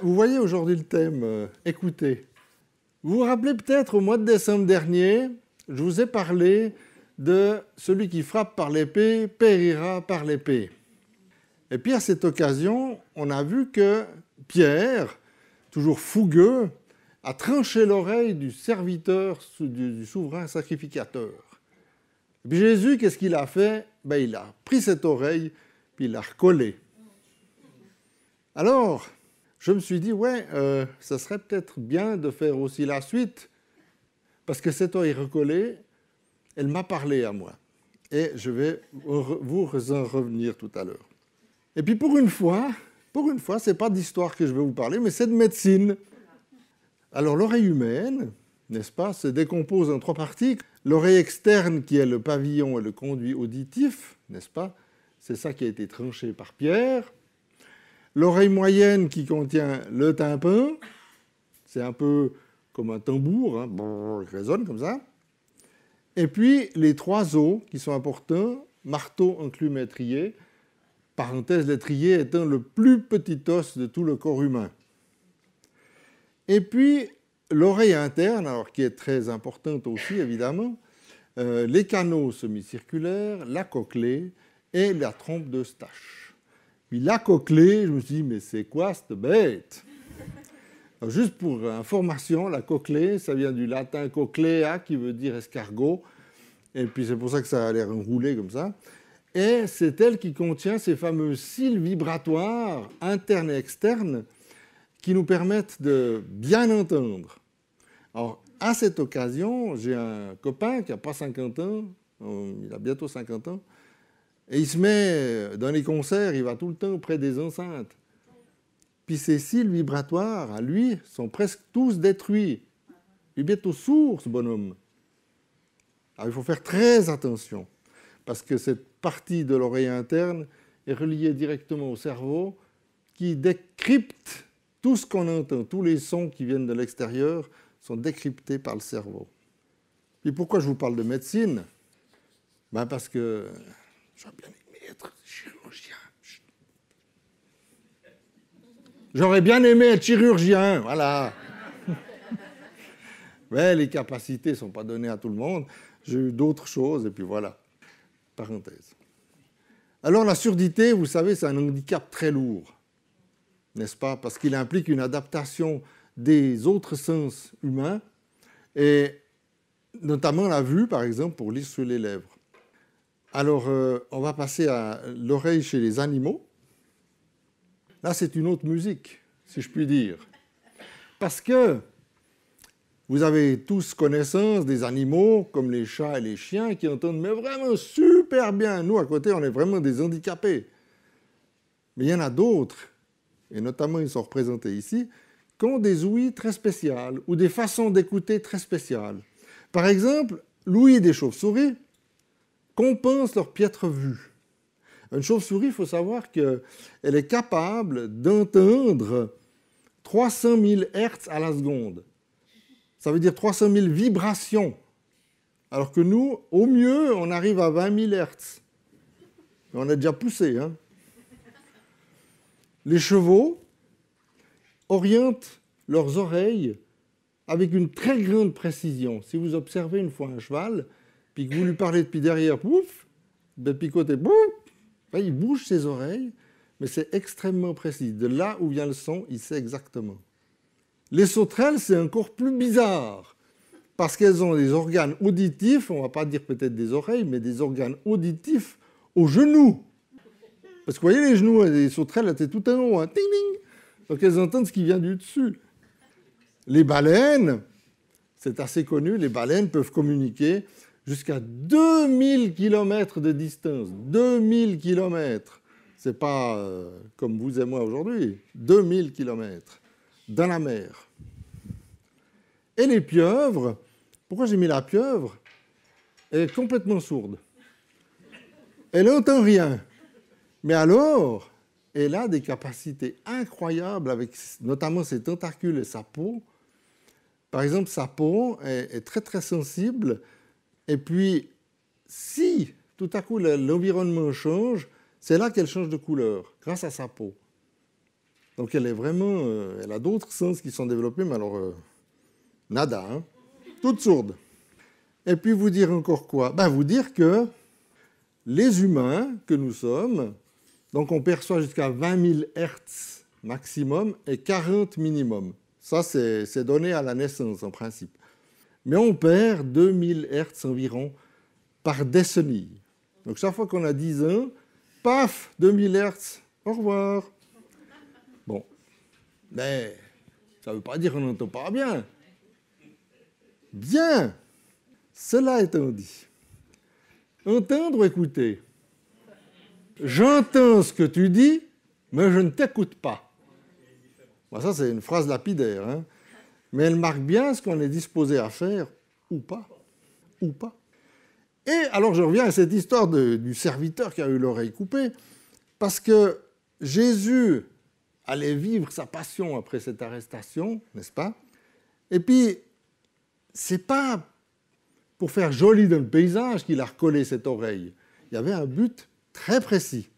Vous voyez aujourd'hui le thème, écoutez. Vous vous rappelez peut-être au mois de décembre dernier, je vous ai parlé de celui qui frappe par l'épée périra par l'épée. Et puis à cette occasion, on a vu que Pierre, toujours fougueux, a tranché l'oreille du serviteur, du souverain sacrificateur. Et puis Jésus, qu'est-ce qu'il a fait? Il a pris cette oreille, puis il l'a recollée. Alors, je me suis dit, ça serait peut-être bien de faire aussi la suite, parce que cette oreille recollée, elle m'a parlé à moi. Et je vais vous en revenir tout à l'heure. Et puis pour une fois, ce n'est pas d'histoire que je vais vous parler, mais c'est de médecine. Alors l'oreille humaine, n'est-ce pas, se décompose en 3 parties. L'oreille externe qui est le pavillon et le conduit auditif, n'est-ce pas? C'est ça qui a été tranché par Pierre. L'oreille moyenne qui contient le tympan, c'est un peu comme un tambour, hein, il résonne comme ça. Et puis les 3 os qui sont importants, marteau, enclume et étrier. Parenthèse, l'étrier étant le plus petit os de tout le corps humain. Et puis l'oreille interne, alors qui est très importante aussi évidemment, les canaux semi-circulaires, la cochlée et la trompe d'Eustache. Puis la cochlée, je me suis dit, mais c'est quoi cette bête? Alors, juste pour information, la cochlée, ça vient du latin cochlea, qui veut dire escargot, et puis c'est pour ça que ça a l'air enroulé comme ça. Et c'est elle qui contient ces fameux cils vibratoires, internes et externes, qui nous permettent de bien entendre. Alors, à cette occasion, j'ai un copain qui n'a pas 50 ans, il a bientôt 50 ans, et il se met dans les concerts, il va tout le temps auprès des enceintes. Puis ces cils vibratoires, à lui, sont presque tous détruits. Il est bientôt sourd, ce bonhomme. Alors il faut faire très attention, parce que cette partie de l'oreille interne est reliée directement au cerveau, qui décrypte tout ce qu'on entend. Tous les sons qui viennent de l'extérieur sont décryptés par le cerveau. Et pourquoi je vous parle de médecine? Parce que j'aurais bien aimé être chirurgien. J'aurais bien aimé être chirurgien, voilà. Mais les capacités ne sont pas données à tout le monde. J'ai eu d'autres choses, et puis voilà. Parenthèse. Alors la surdité, vous savez, c'est un handicap très lourd, n'est-ce pas? Parce qu'il implique une adaptation des autres sens humains, et notamment la vue, par exemple, pour lire sur les lèvres. Alors, on va passer à l'oreille chez les animaux. Là, c'est une autre musique, si je puis dire. Parce que vous avez tous connaissance des animaux, comme les chats et les chiens, qui entendent mais vraiment super bien. Nous, à côté, on est vraiment des handicapés. Mais il y en a d'autres, et notamment ils sont représentés ici, qui ont des ouïes très spéciales ou des façons d'écouter très spéciales. Par exemple, l'ouïe des chauves-souris compense leur piètre vue. Une chauve-souris, il faut savoir qu'elle est capable d'entendre 300 000 Hertz à la seconde. Ça veut dire 300 000 vibrations. Alors que nous, au mieux, on arrive à 20 000 Hertz. On a déjà poussé, hein. Les chevaux orientent leurs oreilles avec une très grande précision. Si vous observez une fois un cheval, puis que vous lui parlez depuis derrière, pouf, depuis côté, pouf, il bouge ses oreilles, mais c'est extrêmement précis. De là où vient le son, il sait exactement. Les sauterelles, c'est encore plus bizarre, parce qu'elles ont des organes auditifs, on ne va pas dire peut-être des oreilles, mais des organes auditifs aux genoux. Parce que vous voyez, les genoux des sauterelles étaient tout en haut, hein, ting, ting. Donc elles entendent ce qui vient du dessus. Les baleines, c'est assez connu, les baleines peuvent communiquer jusqu'à 2000 km de distance. 2000 km. Ce n'est pas comme vous et moi aujourd'hui. 2000 km dans la mer. Et les pieuvres, pourquoi j'ai mis la pieuvre? Elle est complètement sourde. Elle n'entend rien. Mais alors, elle a des capacités incroyables avec notamment ses tentacules et sa peau. Par exemple, sa peau est très très sensible. Et puis, si tout à coup l'environnement change, c'est là qu'elle change de couleur, grâce à sa peau. Donc elle est vraiment, elle a d'autres sens qui sont développés, mais alors nada, hein, toute sourde. Et puis vous dire encore quoi? Vous dire que les humains que nous sommes, donc on perçoit jusqu'à 20 000 Hertz maximum et 40 minimum. Ça, c'est donné à la naissance en principe. Mais on perd 2000 Hertz environ par décennie. Donc chaque fois qu'on a 10 ans, paf, 2000 Hertz, au revoir. Bon, mais ça ne veut pas dire qu'on n'entend pas bien. Bien, cela étant dit, entendre ou écouter? J'entends ce que tu dis, mais je ne t'écoute pas. Bon, ça, c'est une phrase lapidaire, hein, mais elle marque bien ce qu'on est disposé à faire ou pas. Ou pas. Et alors, je reviens à cette histoire du serviteur qui a eu l'oreille coupée, parce que Jésus allait vivre sa passion après cette arrestation, n'est-ce pas? Et puis, c'est pas pour faire joli dans le paysage qu'il a recollé cette oreille. Il y avait un but très précis.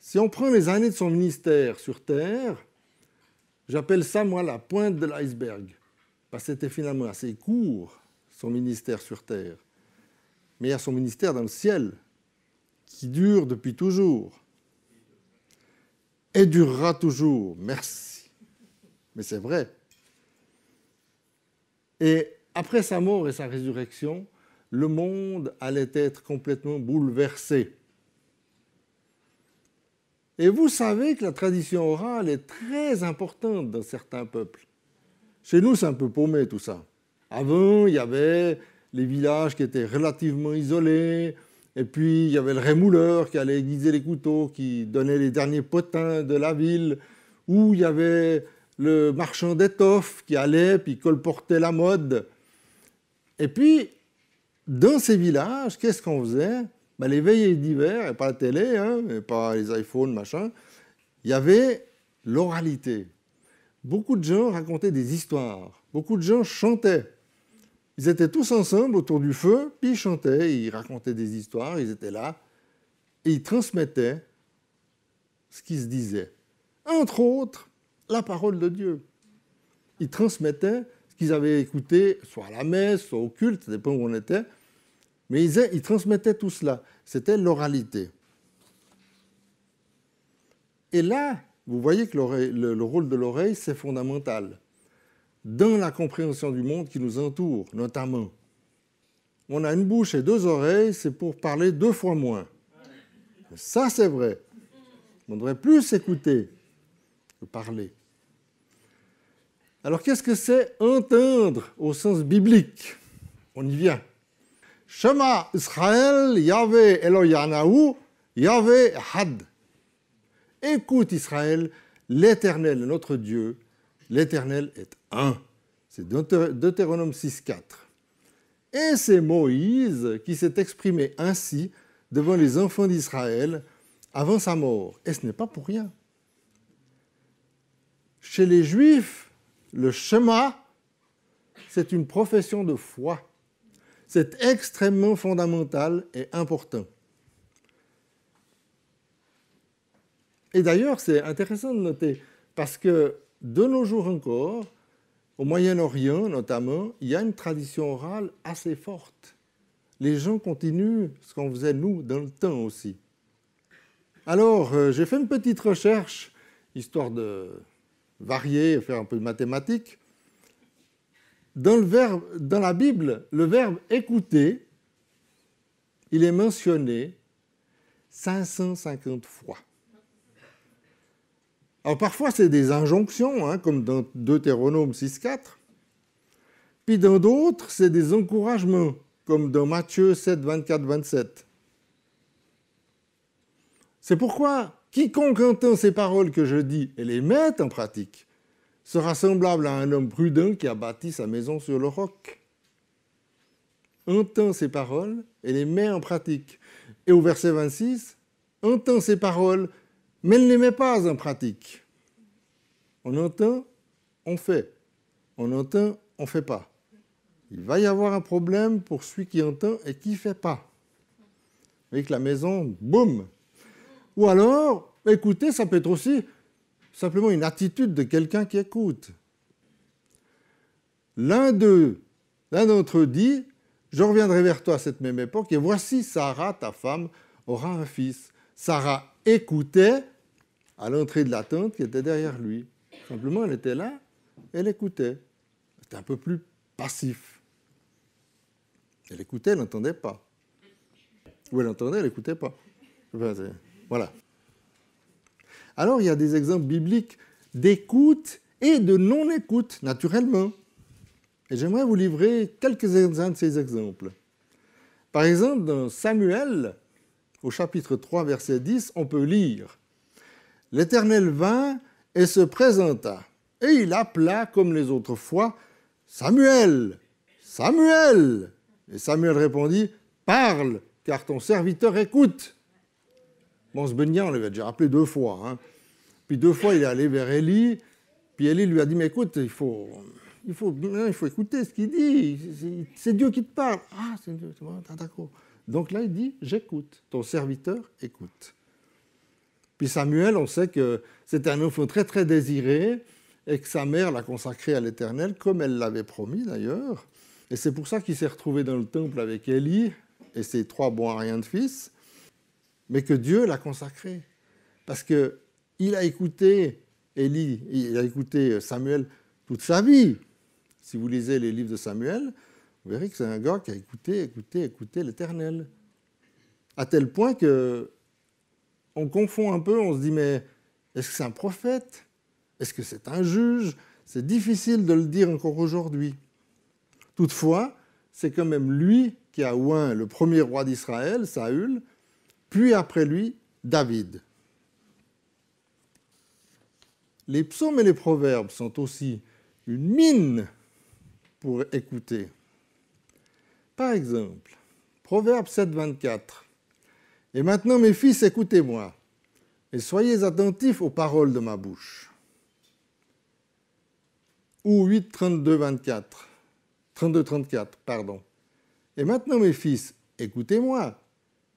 Si on prend les années de son ministère sur Terre, j'appelle ça, moi, la pointe de l'iceberg. Parce que c'était finalement assez court, son ministère sur Terre. Mais il y a son ministère dans le ciel, qui dure depuis toujours. Et durera toujours. Merci. Mais c'est vrai. Et après sa mort et sa résurrection, le monde allait être complètement bouleversé. Et vous savez que la tradition orale est très importante dans certains peuples. Chez nous, c'est un peu paumé tout ça. Avant, il y avait les villages qui étaient relativement isolés, et puis il y avait le rémouleur qui allait aiguiser les couteaux, qui donnait les derniers potins de la ville, ou il y avait le marchand d'étoffes qui allait, puis colportait la mode. Et puis, dans ces villages, qu'est-ce qu'on faisait? Les veillées d'hiver, et pas la télé, hein, et pas les iPhones, machin, il y avait l'oralité. Beaucoup de gens racontaient des histoires, beaucoup de gens chantaient. Ils étaient tous ensemble autour du feu, puis ils chantaient, ils racontaient des histoires, ils étaient là, et ils transmettaient ce qui se disait. Entre autres, la parole de Dieu. Ils transmettaient ce qu'ils avaient écouté, soit à la messe, soit au culte, ça dépend où on était, mais ils transmettaient tout cela. C'était l'oralité. Et là, vous voyez que le rôle de l'oreille, c'est fondamental. Dans la compréhension du monde qui nous entoure, notamment. On a une bouche et deux oreilles, c'est pour parler 2 fois moins. Ça, c'est vrai. On devrait plus écouter que parler. Alors, qu'est-ce que c'est entendre au sens biblique? On y vient. Shema Israël, Yahvé Eloyanahu, Yahvé Had. Écoute Israël, l'Éternel est notre Dieu, l'Éternel est un. C'est Deutéronome 6,4. Et c'est Moïse qui s'est exprimé ainsi devant les enfants d'Israël avant sa mort. Et ce n'est pas pour rien. Chez les Juifs, le Shema, c'est une profession de foi. C'est extrêmement fondamental et important. Et d'ailleurs, c'est intéressant de noter, parce que de nos jours encore, au Moyen-Orient notamment, il y a une tradition orale assez forte. Les gens continuent ce qu'on faisait nous dans le temps aussi. Alors, j'ai fait une petite recherche, histoire de varier, faire un peu de mathématiques. Dans la Bible, le verbe « écouter », il est mentionné 550 fois. Alors parfois, c'est des injonctions, hein, comme dans Deutéronome 6,4. Puis dans d'autres, c'est des encouragements, comme dans Matthieu 7, 24, 27. C'est pourquoi quiconque entend ces paroles que je dis et les met en pratique sera semblable à un homme prudent qui a bâti sa maison sur le roc. Entend ces paroles et les met en pratique. Et au verset 26, entend ces paroles, mais elle ne les met pas en pratique. On entend, on fait. On entend, on ne fait pas. Il va y avoir un problème pour celui qui entend et qui ne fait pas. Avec la maison, boum. Ou alors, écoutez, ça peut être aussi simplement une attitude de quelqu'un qui écoute. L'un d'entre eux dit, je reviendrai vers toi à cette même époque, et voici Sarah, ta femme, aura un fils. Sarah écoutait à l'entrée de la tente qui était derrière lui. Simplement, elle était là, elle écoutait. C'était un peu plus passif. Elle écoutait, elle n'entendait pas. Ou elle entendait, elle n'écoutait pas. Voilà. Alors, il y a des exemples bibliques d'écoute et de non-écoute, naturellement. Et j'aimerais vous livrer quelques-uns de ces exemples. Par exemple, dans Samuel, au chapitre 3, verset 10, on peut lire « L'Éternel vint et se présenta, et il appela comme les autres fois « Samuel, Samuel !» Et Samuel répondit « Parle, car ton serviteur écoute. » Bon, ce Benja, on l'avait déjà rappelé 2 fois. Hein. Puis 2 fois, il est allé vers Élie, puis Élie lui a dit « Mais écoute, il faut écouter ce qu'il dit. C'est Dieu qui te parle. » « Ah, c'est Dieu, d'accord. » Donc là, il dit « J'écoute. Ton serviteur écoute. » Puis Samuel, on sait que c'était un enfant très, très désiré et que sa mère l'a consacré à l'Éternel, comme elle l'avait promis d'ailleurs. Et c'est pour ça qu'il s'est retrouvé dans le temple avec Élie et ses 3 bons à rien de fils, mais que Dieu l'a consacré. Parce qu'il a écouté Élie, il a écouté Samuel toute sa vie. Si vous lisez les livres de Samuel, vous verrez que c'est un gars qui a écouté l'Éternel. À tel point que on confond un peu, on se dit, mais est-ce que c'est un prophète? Est-ce que c'est un juge? C'est difficile de le dire encore aujourd'hui. Toutefois, c'est quand même lui qui a oint le premier roi d'Israël, Saül, puis après lui, David. Les psaumes et les proverbes sont aussi une mine pour écouter. Par exemple, Proverbe 7, 24. « Et maintenant, mes fils, écoutez-moi, et soyez attentifs aux paroles de ma bouche. » Ou 8, 32, 24. 32, 34, pardon. « Et maintenant, mes fils, écoutez-moi,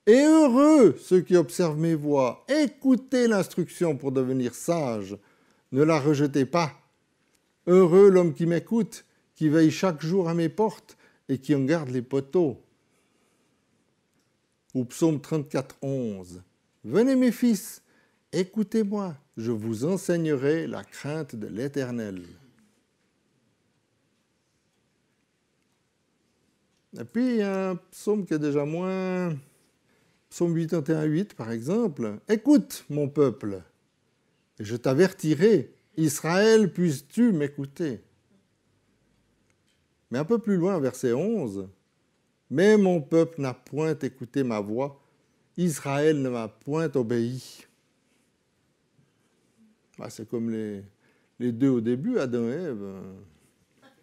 et heureux ceux qui observent mes voies. Écoutez l'instruction pour devenir sage, ne la rejetez pas. Heureux l'homme qui m'écoute, qui veille chaque jour à mes portes et qui en garde les poteaux. » Ou psaume 34, 11. « Venez mes fils, écoutez-moi, je vous enseignerai la crainte de l'Éternel. » Et puis, il y a un psaume qui est déjà moins... Psaume 81, 8, par exemple. « Écoute, mon peuple, et je t'avertirai. Israël, puisses-tu m'écouter ?» Mais un peu plus loin, verset 11. « Mais mon peuple n'a point écouté ma voix. Israël ne m'a point obéi. » C'est comme les 2 au début, Adam et Ève.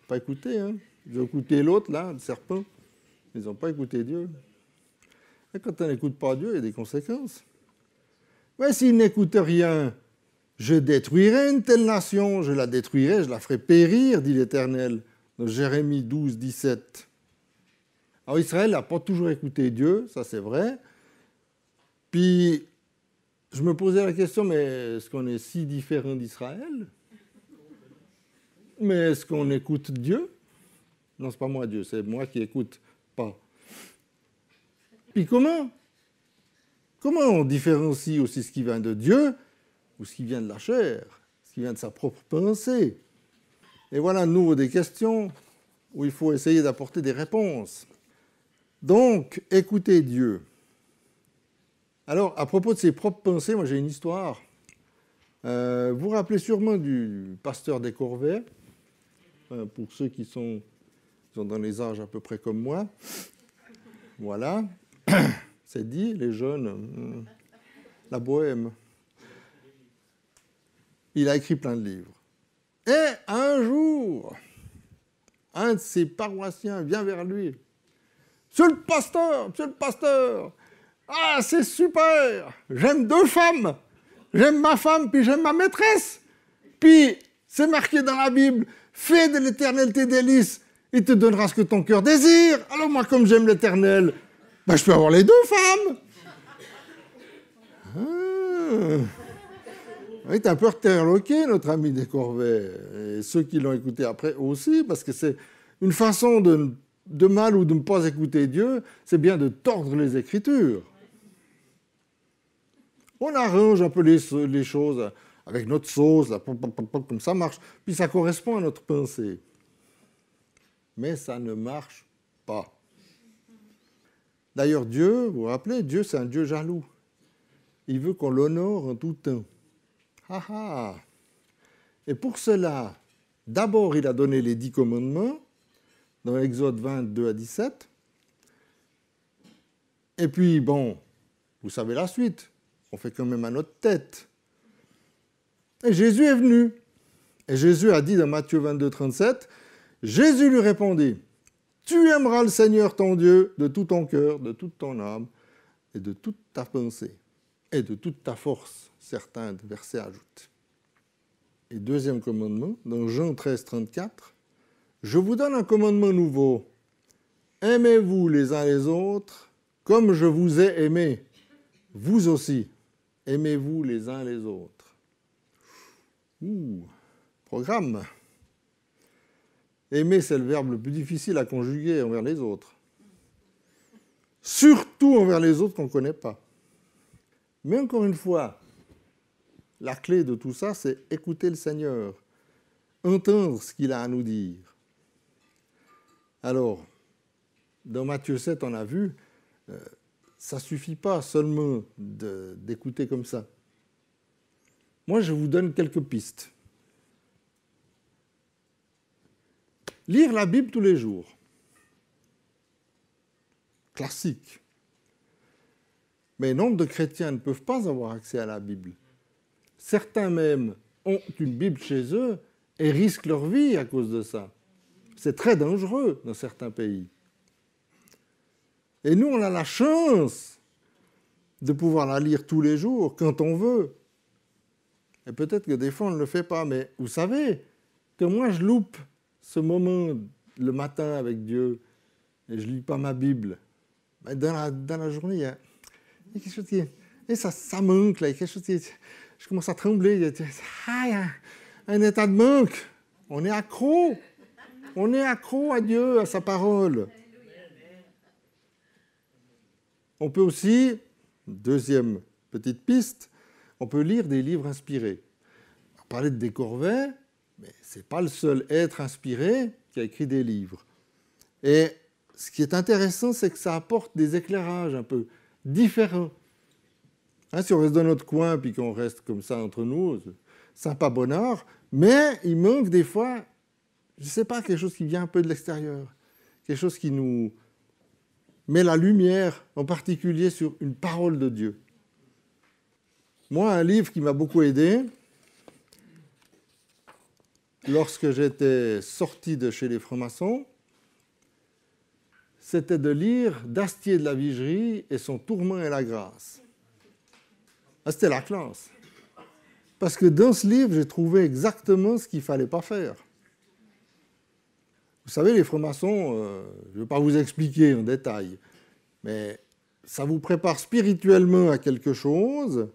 Pas écouté, hein. Ils ont écouté l'autre, là, le serpent. Ils n'ont pas écouté Dieu. Et quand on n'écoute pas Dieu, il y a des conséquences. Mais s'ils n'écoutent rien, je détruirai une telle nation, je la détruirai, je la ferai périr, dit l'Éternel. Dans Jérémie 12, 17. Alors Israël n'a pas toujours écouté Dieu, ça c'est vrai. Puis je me posais la question, mais est-ce qu'on est si différent d'Israël? Mais est-ce qu'on écoute Dieu? Non, c'est pas moi Dieu, c'est moi qui écoute pas. Puis comment on différencie aussi ce qui vient de Dieu ou ce qui vient de la chair, ce qui vient de sa propre pensée? Et voilà à nouveau des questions où il faut essayer d'apporter des réponses. Donc, écoutez Dieu. Alors, à propos de ses propres pensées, moi j'ai une histoire. Vous vous rappelez sûrement du pasteur des Corvées, pour ceux qui sont dans les âges à peu près comme moi. Voilà, c'est dit, les jeunes, la bohème. Il a écrit plein de livres. Et un jour, un de ses paroissiens vient vers lui. « Monsieur le pasteur, ah, c'est super, j'aime 2 femmes, j'aime ma femme, puis j'aime ma maîtresse. Puis, c'est marqué dans la Bible, fais de l'Éternel tes délices, il te donnera ce que ton cœur désire. Alors moi, comme j'aime l'Éternel, je peux avoir les 2 femmes. » Il est un peu interloqué, notre ami Descorvets, et ceux qui l'ont écouté après aussi, parce que c'est une façon de mal ou de ne pas écouter Dieu, c'est bien de tordre les Écritures. On arrange un peu les choses avec notre sauce, là, comme ça marche, puis ça correspond à notre pensée. Mais ça ne marche pas. D'ailleurs, Dieu, vous vous rappelez, Dieu, c'est un Dieu jaloux. Il veut qu'on l'honore en tout temps. Ah ah. Et pour cela, d'abord, il a donné les 10 commandements, dans Exode 22 à 17. Et puis, bon, vous savez la suite. On fait quand même à notre tête. Et Jésus est venu. Et Jésus a dit dans Matthieu 22, 37, Jésus lui répondit, « Tu aimeras le Seigneur ton Dieu de tout ton cœur, de toute ton âme et de toute ta pensée et de toute ta force. » Certains versets ajoutent. Et deuxième commandement, dans Jean 13, 34, « Je vous donne un commandement nouveau. Aimez-vous les uns les autres comme je vous ai aimé. Vous aussi, aimez-vous les uns les autres. » Programme. Aimer, c'est le verbe le plus difficile à conjuguer envers les autres. Surtout envers les autres qu'on ne connaît pas. Mais encore une fois, la clé de tout ça, c'est écouter le Seigneur, entendre ce qu'il a à nous dire. Alors, dans Matthieu 7, on a vu, ça ne suffit pas seulement d'écouter comme ça. Moi, je vous donne quelques pistes. Lire la Bible tous les jours. Classique. Mais nombre de chrétiens ne peuvent pas avoir accès à la Bible. Certains même ont une Bible chez eux et risquent leur vie à cause de ça. C'est très dangereux dans certains pays. Et nous, on a la chance de pouvoir la lire tous les jours, quand on veut. Et peut-être que des fois, on ne le fait pas. Mais vous savez que moi, je loupe ce moment le matin avec Dieu et je ne lis pas ma Bible. Mais dans la journée, il y a quelque chose qui... Et ça manque, là. Il y a quelque chose qui... Je commence à trembler. Il y a un état de manque. On est accro. On est accro à Dieu, à sa parole. On peut aussi, deuxième petite piste, on peut lire des livres inspirés. On parlait de Descorvets, mais ce n'est pas le seul être inspiré qui a écrit des livres. Et ce qui est intéressant, c'est que ça apporte des éclairages un peu différents. Hein, si on reste dans notre coin puis qu'on reste comme ça entre nous, sympa bonheur, mais il manque des fois, je ne sais pas, quelque chose qui vient un peu de l'extérieur, quelque chose qui nous met la lumière, en particulier sur une parole de Dieu. Moi, un livre qui m'a beaucoup aidé, lorsque j'étais sorti de chez les francs-maçons, c'était de lire Dastier de la Vigerie et son Tourment et la grâce. Ah, c'était la classe. Parce que dans ce livre, j'ai trouvé exactement ce qu'il ne fallait pas faire. Vous savez, les francs-maçons, je ne vais pas vous expliquer en détail, mais ça vous prépare spirituellement à quelque chose,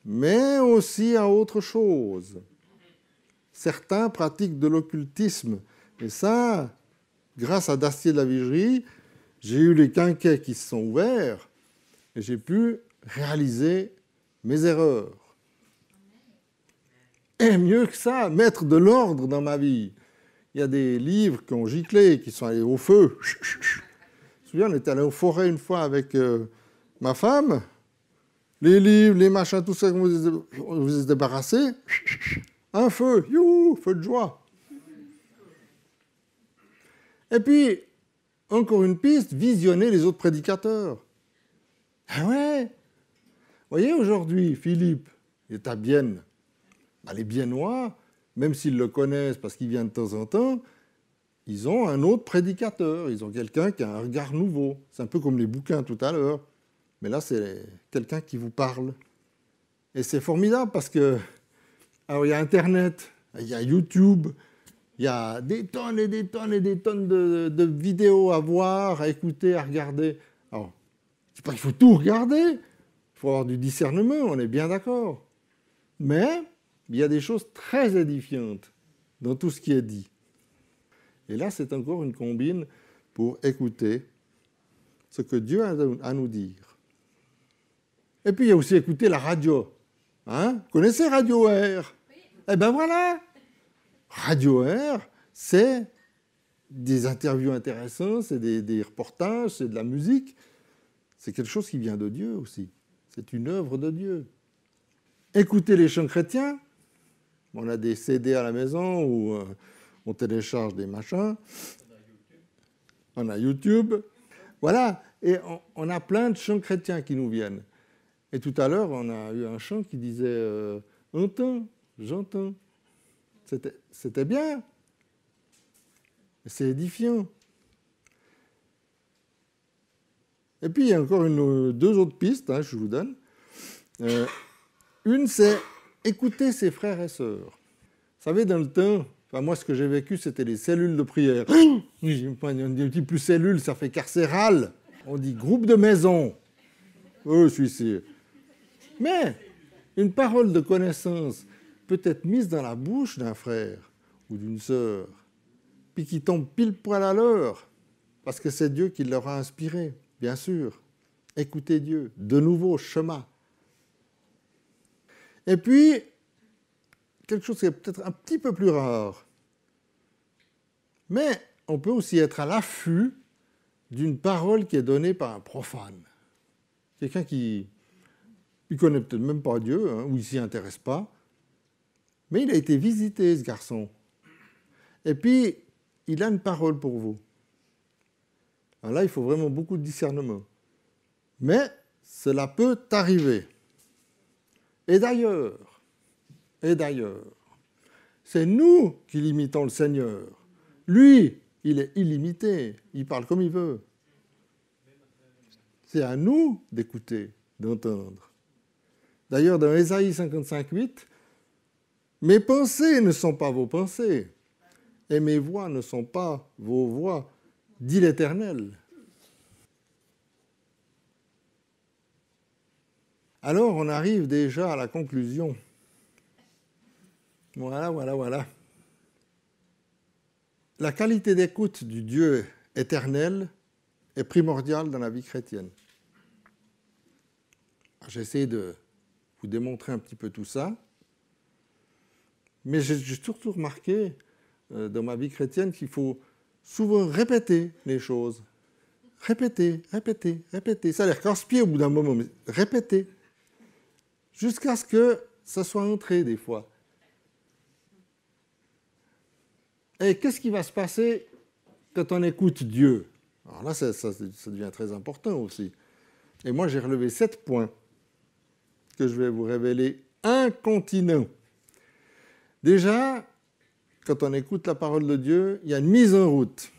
mais aussi à autre chose. Certains pratiquent de l'occultisme. Et ça, grâce à Dastier de la Vigerie, j'ai eu les quinquets qui se sont ouverts et j'ai pu réaliser mes erreurs. Et mieux que ça, mettre de l'ordre dans ma vie. Il y a des livres qui ont giclé, qui sont allés au feu. Je me souviens, on était allé aux forêts une fois avec ma femme. Les livres, les machins, tout ça, on vous est débarrassé. Un feu, youhou, feu de joie. Et puis, encore une piste, visionner les autres prédicateurs. Ah ouais. Vous voyez, aujourd'hui, Philippe est à Bienne. Ben, les Biennois, même s'ils le connaissent parce qu'il vient de temps en temps, ils ont un autre prédicateur. Ils ont quelqu'un qui a un regard nouveau. C'est un peu comme les bouquins tout à l'heure. Mais là, c'est quelqu'un qui vous parle. Et c'est formidable parce que, alors, il y a Internet, il y a YouTube, il y a des tonnes et des tonnes et des tonnes de vidéos à voir, à écouter, à regarder. Alors, c'est pas qu'il faut tout regarder. Il faut avoir du discernement, on est bien d'accord. Mais il y a des choses très édifiantes dans tout ce qui est dit. Et là, c'est encore une combine pour écouter ce que Dieu a à nous dire. Et puis, il y a aussi écouter la radio. Hein? Vous connaissez Radio Air? Eh bien voilà, Radio Air, c'est des interviews intéressantes, c'est des reportages, c'est de la musique. C'est quelque chose qui vient de Dieu aussi. C'est une œuvre de Dieu. Écouter les chants chrétiens. On a des CD à la maison où on télécharge des machins. On a YouTube. Voilà. Et on a plein de chants chrétiens qui nous viennent. Et tout à l'heure, on a eu un chant qui disait « Entends, j'entends ». C'était bien. C'est édifiant. Et puis, il y a encore deux autres pistes, je vous donne. Une, c'est écouter ses frères et sœurs. Vous savez, dans le temps, moi, ce que j'ai vécu, c'était les cellules de prière. On ne dit plus cellules, ça fait carcéral. On dit groupe de maison. Oh, celui-ci. Mais une parole de connaissance peut être mise dans la bouche d'un frère ou d'une sœur, puis qui tombe pile poil à l'heure, parce que c'est Dieu qui leur a inspiré, bien sûr. Écoutez Dieu, de nouveau, chemin. Et puis, quelque chose qui est peut-être un petit peu plus rare, mais on peut aussi être à l'affût d'une parole qui est donnée par un profane. Quelqu'un qui ne connaît peut-être même pas Dieu, ou il ne s'y intéresse pas, mais il a été visité, ce garçon. Et puis, il a une parole pour vous. Alors là, il faut vraiment beaucoup de discernement. Mais cela peut arriver. Et d'ailleurs, c'est nous qui limitons le Seigneur. Lui, il est illimité, il parle comme il veut. C'est à nous d'écouter, d'entendre. D'ailleurs, dans Ésaïe 55:8, « Mes pensées ne sont pas vos pensées, et mes voix ne sont pas vos voix, dit l'Éternel. » Alors, on arrive déjà à la conclusion. Voilà. La qualité d'écoute du Dieu éternel est primordiale dans la vie chrétienne. J'essaie de vous démontrer un petit peu tout ça, mais j'ai surtout remarqué dans ma vie chrétienne qu'il faut souvent répéter les choses. Répéter. Ça a l'air casse-pied au bout d'un moment, mais répéter. Jusqu'à ce que ça soit entré des fois. Et qu'est-ce qui va se passer quand on écoute Dieu? Alors là, ça devient très important aussi. Et moi, j'ai relevé 7 points que je vais vous révéler incontinent. Déjà, quand on écoute la parole de Dieu, il y a une mise en route.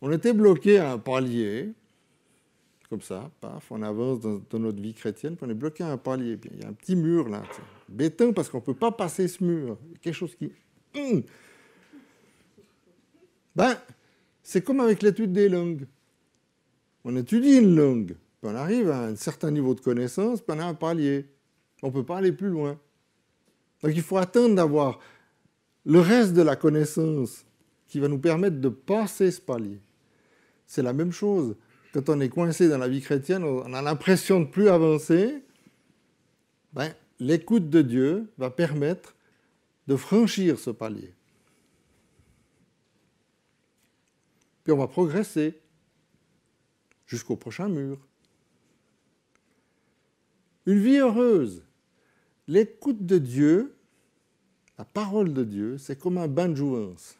On était bloqué à un palier, comme ça, paf, on avance dans notre vie chrétienne, puis on est bloqué à un palier. Puis il y a un petit mur là, béton, parce qu'on ne peut pas passer ce mur. Quelque chose qui... c'est comme avec l'étude des langues. On étudie une langue, puis on arrive à un certain niveau de connaissance, puis on a un palier. On ne peut pas aller plus loin. Donc il faut attendre d'avoir le reste de la connaissance qui va nous permettre de passer ce palier. C'est la même chose. Quand on est coincé dans la vie chrétienne, on a l'impression de ne plus avancer. L'écoute de Dieu va permettre de franchir ce palier. Puis on va progresser jusqu'au prochain mur. Une vie heureuse. L'écoute de Dieu, la parole de Dieu, c'est comme un bain de jouvence.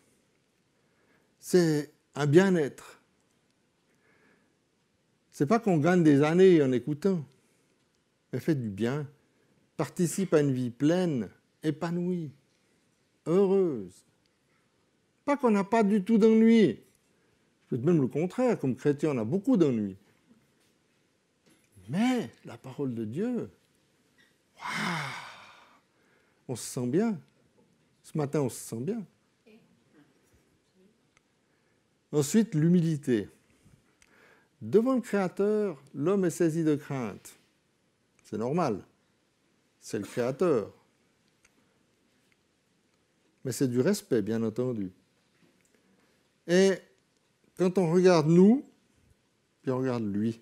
C'est un bien-être. C'est pas qu'on gagne des années en écoutant, mais fait du bien, participe à une vie pleine, épanouie, heureuse. Pas qu'on n'a pas du tout d'ennui. C'est même le contraire, comme chrétien, on a beaucoup d'ennui. Mais la parole de Dieu, on se sent bien. Ce matin, on se sent bien. Ensuite, l'humilité. Devant le Créateur, l'homme est saisi de crainte. C'est normal. c'est le Créateur. Mais c'est du respect, bien entendu. Et quand on regarde nous, puis on regarde lui,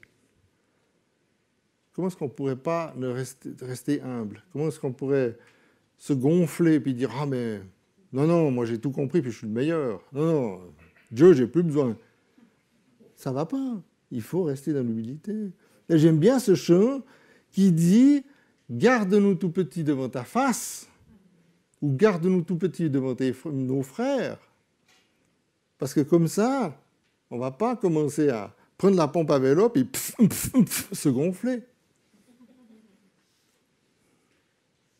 comment est-ce qu'on ne pourrait pas rester humble? Comment est-ce qu'on pourrait se gonfler puis dire « Ah, mais non, non, moi j'ai tout compris, puis je suis le meilleur. Non, non, Dieu, j'ai plus besoin. » Ça ne va pas. Il faut rester dans l'humilité. Et j'aime bien ce chant qui dit « Garde-nous tout petits devant ta face » ou « Garde-nous tout petits devant nos frères ». Parce que comme ça, on ne va pas commencer à prendre la pompe à vélo et se gonfler.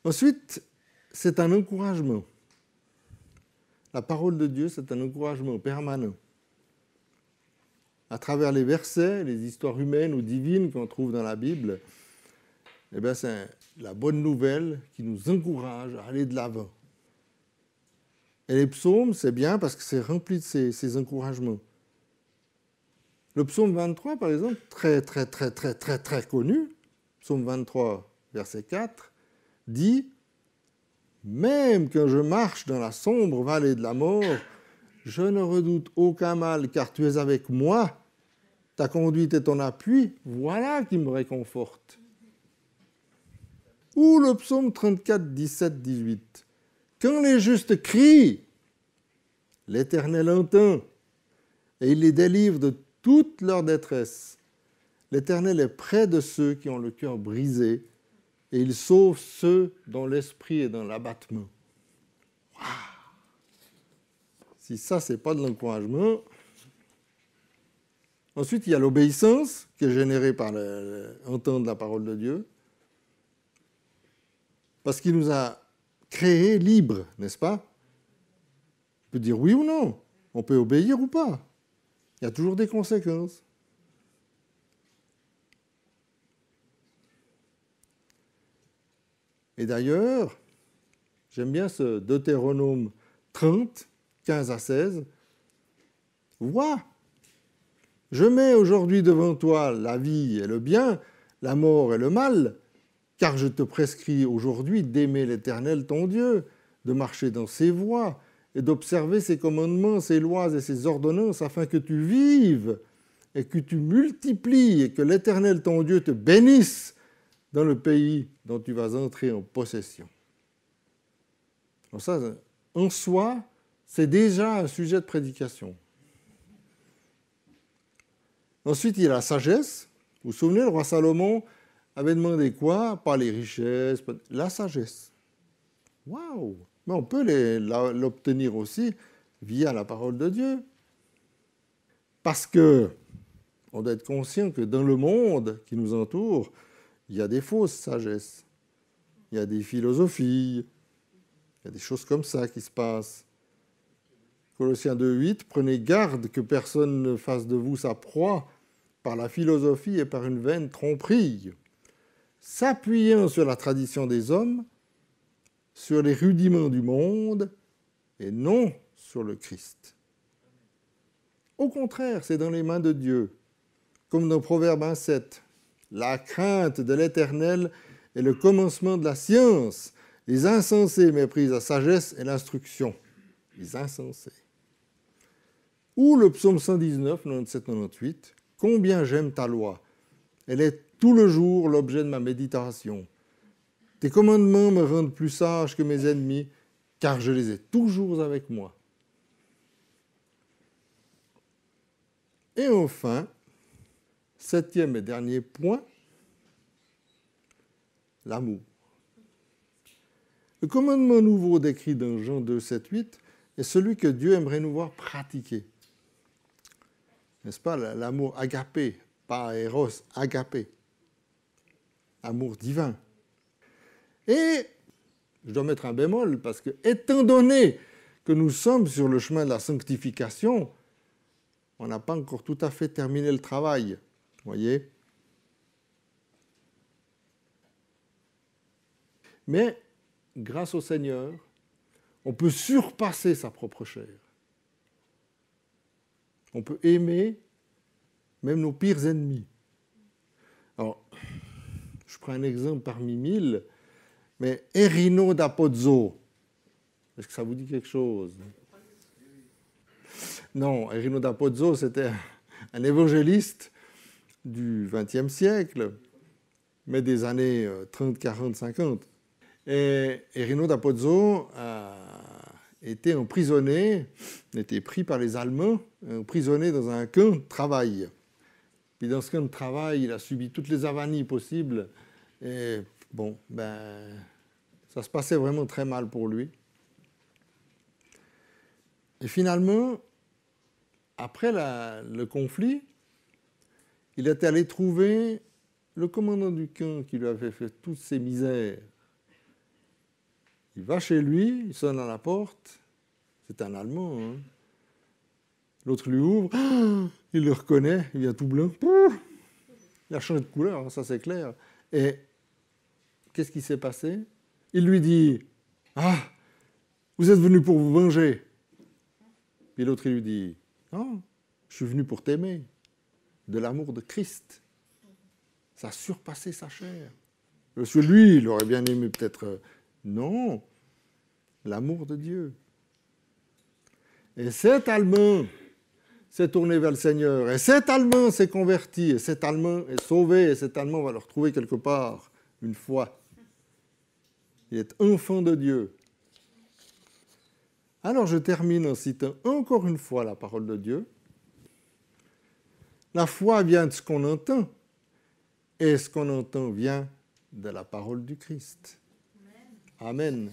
Ensuite, c'est un encouragement. La parole de Dieu, c'est un encouragement permanent. À travers les versets, les histoires humaines ou divines qu'on trouve dans la Bible, eh bien, c'est la bonne nouvelle qui nous encourage à aller de l'avant. Et les psaumes, c'est bien parce que c'est rempli de ces encouragements. Le psaume 23, par exemple, très connu, psaume 23, verset 4, dit « Même quand je marche dans la sombre vallée de la mort, je ne redoute aucun mal, car tu es avec moi. Ta conduite et ton appui, voilà qui me réconforte. » Ou le psaume 34, 17, 18. « Quand les justes crient, l'Éternel entend, et il les délivre de toute leur détresse. L'Éternel est près de ceux qui ont le cœur brisé, et il sauve ceux dont l'esprit est dans l'abattement. » Wow. Si ça, ce n'est pas de l'encouragement. Ensuite, il y a l'obéissance qui est générée par entendre la parole de Dieu. Parce qu'il nous a créés libres, n'est-ce pas? On peut dire oui ou non. On peut obéir ou pas. Il y a toujours des conséquences. Et d'ailleurs, j'aime bien ce Deutéronome 30, 15 à 16. Vois, je mets aujourd'hui devant toi la vie et le bien, la mort et le mal, car je te prescris aujourd'hui d'aimer l'Éternel ton Dieu, de marcher dans ses voies et d'observer ses commandements, ses lois et ses ordonnances, afin que tu vives et que tu multiplies et que l'Éternel ton Dieu te bénisse dans le pays dont tu vas entrer en possession. Donc ça, en soi, c'est déjà un sujet de prédication. Ensuite, il y a la sagesse. Vous vous souvenez, le roi Salomon avait demandé quoi? Pas les richesses, la sagesse. Waouh! Mais on peut l'obtenir aussi via la parole de Dieu. Parce que on doit être conscient que dans le monde qui nous entoure, il y a des fausses sagesses, il y a des philosophies, il y a des choses comme ça qui se passent. Colossiens 2,8, prenez garde que personne ne fasse de vous sa proie par la philosophie et par une vaine tromperie, s'appuyant sur la tradition des hommes, sur les rudiments du monde et non sur le Christ. Au contraire, c'est dans les mains de Dieu, comme dans Proverbe 1,7. La crainte de l'Éternel est le commencement de la science. Les insensés méprisent la sagesse et l'instruction. Les insensés. Ou le psaume 119, 97, 98. Combien j'aime ta loi. Elle est tout le jour l'objet de ma méditation. Tes commandements me rendent plus sage que mes ennemis, car je les ai toujours avec moi. Et enfin, 7e et dernier point, l'amour. Le commandement nouveau décrit dans Jean 2, 7, 8 est celui que Dieu aimerait nous voir pratiquer. N'est-ce pas? L'amour agapé, pas eros, agapé. Amour divin. Et je dois mettre un bémol parce que, étant donné que nous sommes sur le chemin de la sanctification, on n'a pas encore tout à fait terminé le travail. Vous voyez? Mais, grâce au Seigneur, on peut surpasser sa propre chair. On peut aimer même nos pires ennemis. Alors, je prends un exemple parmi 1000, Mais Erino da Pozzo, est-ce que ça vous dit quelque chose? Non, Erino da Pozzo, c'était un évangéliste du XXe siècle, mais des années 30, 40, 50. Et Erino da Pozzo a été emprisonné, était pris par les Allemands, emprisonné dans un camp de travail. Puis dans ce camp de travail, il a subi toutes les avanies possibles. Et bon, ça se passait vraiment très mal pour lui. Et finalement, après le conflit, il est allé trouver le commandant du camp qui lui avait fait toutes ces misères. Il va chez lui, il sonne à la porte. C'est un Allemand. Hein. L'autre lui ouvre. Il le reconnaît. Il vient tout blanc. Il a changé de couleur, ça c'est clair. Et qu'est-ce qui s'est passé? Il lui dit « Ah, vous êtes venu pour vous venger. » Puis l'autre lui dit « Non, je suis venu pour t'aimer. De l'amour de Christ. » Ça a surpassé sa chair. Parce que lui, il aurait bien aimé peut-être... Non, l'amour de Dieu. Et cet Allemand s'est tourné vers le Seigneur, et cet Allemand s'est converti, et cet Allemand est sauvé, et cet Allemand va le retrouver quelque part, une fois. Il est enfant de Dieu. Alors je termine en citant encore une fois la parole de Dieu. La foi vient de ce qu'on entend, et ce qu'on entend vient de la parole du Christ. Amen.